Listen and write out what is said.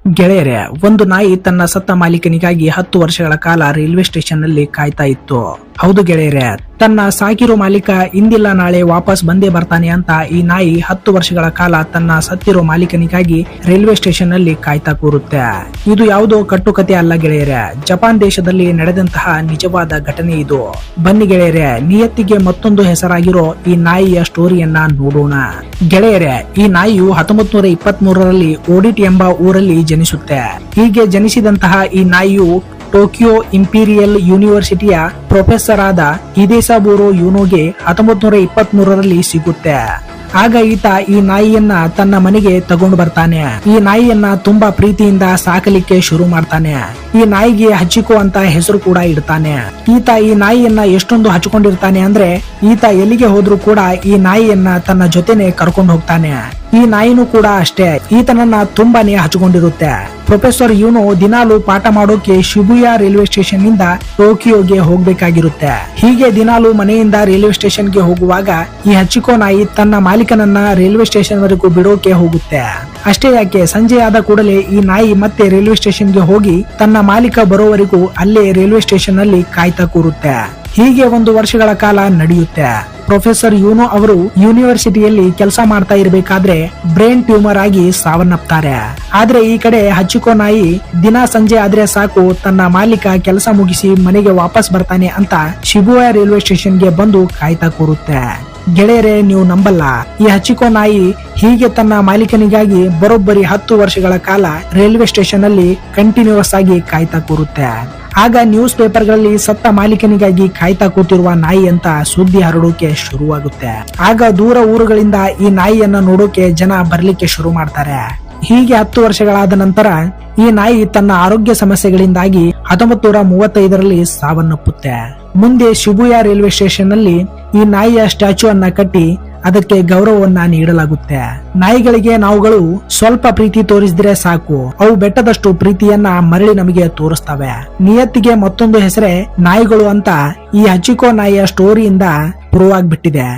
ಗೆಳೆಯರೆ, ಒಂದು ನಾಯಿ ತನ್ನ ಸತ್ತ ಮಾಲೀಕನಿಗಾಗಿ 10 ವರ್ಷಗಳ ಕಾಲ ರೈಲ್ವೆ ಸ್ಟೇಷನ್ ನಲ್ಲಿ ಕಾಯ್ತಾ ಇತ್ತು. ಹೌದು ಗೆಳೆಯರೆ, ತನ್ನ ಸಾಕಿರೋ ಮಾಲೀಕ ಇಂದಿಲ್ಲ ನಾಳೆ ವಾಪಸ್ ಬಂದೇ ಬರ್ತಾನೆ ಅಂತ ಈ ನಾಯಿ 10 ವರ್ಷಗಳ ಕಾಲ ತನ್ನ ಸತ್ತಿರೋ ಮಾಲೀಕನಿಗಾಗಿ ರೈಲ್ವೆ ಸ್ಟೇಷನ್ ನಲ್ಲಿ ಕಾಯ್ತಾ ಕೂರುತ್ತೆ. ಇದು ಯಾವುದೋ ಕಟ್ಟುಕತೆ ಅಲ್ಲ ಗೆಳೆಯರೆ, ಜಪಾನ್ ದೇಶದಲ್ಲಿ ನಡೆದಂತಹ ನಿಜವಾದ ಘಟನೆ ಇದು. ಬನ್ನಿ ಗೆಳೆಯರೆ, ನಿಯತ್ತಿಗೆ ಮತ್ತೊಂದು ಹೆಸರಾಗಿರೋ ಈ ನಾಯಿಯ ಸ್ಟೋರಿಯನ್ನ ನೋಡೋಣ. ಗೆಳೆಯರೆ, ಈ ನಾಯಿಯು 1923ರಲ್ಲಿ ಓಡಿಟ್ ಎಂಬ ಊರಲ್ಲಿ ಜನಿಸುತ್ತೆ. ಹೀಗೆ ಜನಿಸಿದಂತಹ ಈ ನಾಯಿಯು ಟೋಕಿಯೋ ಇಂಪೀರಿಯಲ್ ಯೂನಿವರ್ಸಿಟಿಯ ಪ್ರೊಫೆಸರ್ ಆದ ಹಿದೇಸಾಬುರೋ ಯುನೋಗೆ 1923ರಲ್ಲಿ ಸಿಗುತ್ತೆ. ಆಗ ಈತ ಈ ನಾಯಿಯನ್ನ ತನ್ನ ಮನೆಗೆ ತಗೊಂಡು ಬರ್ತಾನೆ. ಈ ನಾಯಿಯನ್ನ ತುಂಬಾ ಪ್ರೀತಿಯಿಂದ ಸಾಕಲಿಕ್ಕೆ ಶುರು ಮಾಡ್ತಾನೆ. ಈ ನಾಯಿಗೆ ಹಚ್ಚಿಕೋ ಅಂತ ಹೆಸರು ಕೂಡ ಇಡ್ತಾನೆ. ಈತ ಈ ನಾಯಿಯನ್ನ ಎಷ್ಟೊಂದು ಹಚ್ಕೊಂಡಿರ್ತಾನೆ ಅಂದ್ರೆ ಈತ ಎಲ್ಲಿಗೆ ಹೋದ್ರೂ ಕೂಡ ಈ ನಾಯಿಯನ್ನ ತನ್ನ ಜೊತೆನೆ ಕರ್ಕೊಂಡು ಹೋಗ್ತಾನೆ. ಈ ನಾಯಿನೂ ಕೂಡ ಅಷ್ಟೇ, ಈತನನ್ನ ತುಂಬಾನೇ ಹಚ್ಕೊಂಡಿರುತ್ತೆ. ಪ್ರೊಫೆಸರ್ ಯುನೋ ದಿನಾಲು ಪಾಠ ಮಾಡೋಕೆ ಶಿಬುಯಾ ರೈಲ್ವೆ ಸ್ಟೇಷನ್ ನಿಂದ ಟೋಕಿಯೋಗೆ ಹೋಗ್ಬೇಕಾಗಿರುತ್ತೆ. ಹೀಗೆ ದಿನಾಲು ಮನೆಯಿಂದ ರೈಲ್ವೆ ಸ್ಟೇಷನ್ ಗೆ ಹೋಗುವಾಗ ಈ ಹಚ್ಚಿಕೋ ನಾಯಿ ತನ್ನ ಮಾಲೀಕನನ್ನ ರೈಲ್ವೆ ಸ್ಟೇಷನ್ ವರೆಗೂ ಬಿಡೋಕೆ ಹೋಗುತ್ತೆ. ಅಷ್ಟೇ ಯಾಕೆ, ಸಂಜೆ ಆದ ಕೂಡಲೇ ಈ ನಾಯಿ ಮತ್ತೆ ರೈಲ್ವೆ ಸ್ಟೇಷನ್ ಗೆ ಹೋಗಿ ತನ್ನ ಮಾಲೀಕ ಬರೋವರೆಗೂ ಅಲ್ಲೇ ರೈಲ್ವೆ ಸ್ಟೇಷನ್ ನಲ್ಲಿ ಕಾಯ್ತಾ ಕೂರುತ್ತೆ. ಹೀಗೆ 1 ವರ್ಷಗಳ ಕಾಲ ನಡೆಯುತ್ತೆ. ಪ್ರೊಫೆಸರ್ ಯುನೋ ಅವರು ಯೂನಿವರ್ಸಿಟಿಯಲ್ಲಿ ಕೆಲಸ ಮಾಡ್ತಾ ಇರಬೇಕಾದ್ರೆ ಬ್ರೈನ್ ಟ್ಯೂಮರ್ ಆಗಿ ಸಾವನ್ನಪ್ತಾರೆ. ಆದ್ರೆ ಈ ಕಡೆ ಹಚ್ಚಿಕೋ ನಾಯಿ ದಿನ ಸಂಜೆ ಆದ್ರೆ ಸಾಕು ತನ್ನ ಮಾಲೀಕ ಕೆಲಸ ಮುಗಿಸಿ ಮನೆಗೆ ವಾಪಸ್ ಬರ್ತಾನೆ ಅಂತ ಶಿಬುಯಾ ರೈಲ್ವೆ ಸ್ಟೇಷನ್ ಗೆ ಬಂದು ಕಾಯ್ತಾ ಕೂರುತ್ತೆ. ಗೆಳೆಯರೆ, ನೀವು ನಂಬಲ್ಲ, ಈ ಹಚ್ಚಿಕೋ ನಾಯಿ ಹೀಗೆ ತನ್ನ ಮಾಲೀಕನಿಗಾಗಿ ಬರೋಬ್ಬರಿ 10 ವರ್ಷಗಳ ಕಾಲ ರೈಲ್ವೆ ಸ್ಟೇಷನ್ ಅಲ್ಲಿ ಕಂಟಿನ್ಯೂಸ್ ಆಗಿ ಕಾಯ್ತಾ ಕೂರುತ್ತೆ. ಆಗ ನ್ಯೂಸ್ ಪೇಪರ್ ಗಳಲ್ಲಿ ಸತ್ತ ಮಾಲೀಕನಿಗಾಗಿ ಕಾಯ್ತಾ ಕೂತಿರುವ ನಾಯಿ ಅಂತ ಸುದ್ದಿ ಹರಡೋಕೆ ಶುರುವಾಗುತ್ತೆ. ಆಗ ದೂರ ಊರುಗಳಿಂದ ಈ ನಾಯಿಯನ್ನ ನೋಡೋಕೆ ಜನ ಬರ್ಲಿಕ್ಕೆ ಶುರು ಮಾಡ್ತಾರೆ. ಹೀಗೆ 10 ವರ್ಷಗಳಾದ ನಂತರ ಈ ನಾಯಿ ತನ್ನ ಆರೋಗ್ಯ ಸಮಸ್ಯೆಗಳಿಂದಾಗಿ 1935ರಲ್ಲಿ ಸಾವನ್ನಪ್ಪುತ್ತೆ. ಮುಂದೆ ಶಿಬುಯಾ ರೈಲ್ವೆ ಸ್ಟೇಷನ್ ನಲ್ಲಿ ಈ ನಾಯಿಯ ಸ್ಟ್ಯಾಚ್ಯೂ ಅನ್ನ ಕಟ್ಟಿ ಅದಕ್ಕೆ ಗೌರವವನ್ನ ನೀಡಲಾಗುತ್ತೆ. ನಾಯಿಗಳಿಗೆ ನಾವುಗಳು ಸ್ವಲ್ಪ ಪ್ರೀತಿ ತೋರಿಸಿದ್ರೆ ಸಾಕು, ಅವು ಬೆಟ್ಟದಷ್ಟು ಪ್ರೀತಿಯನ್ನ ಮರಳಿ ನಮಗೆ ತೋರಿಸ್ತವೆ. ನಿಯತ್ತಿಗೆ ಮತ್ತೊಂದು ಹೆಸರೇ ನಾಯಿಗಳು ಅಂತ ಈ ಹಚ್ಚಿಕೋ ನಾಯಿಯ ಸ್ಟೋರಿಯಿಂದ ಪ್ರೂವ್ ಆಗ್ಬಿಟ್ಟಿದೆ.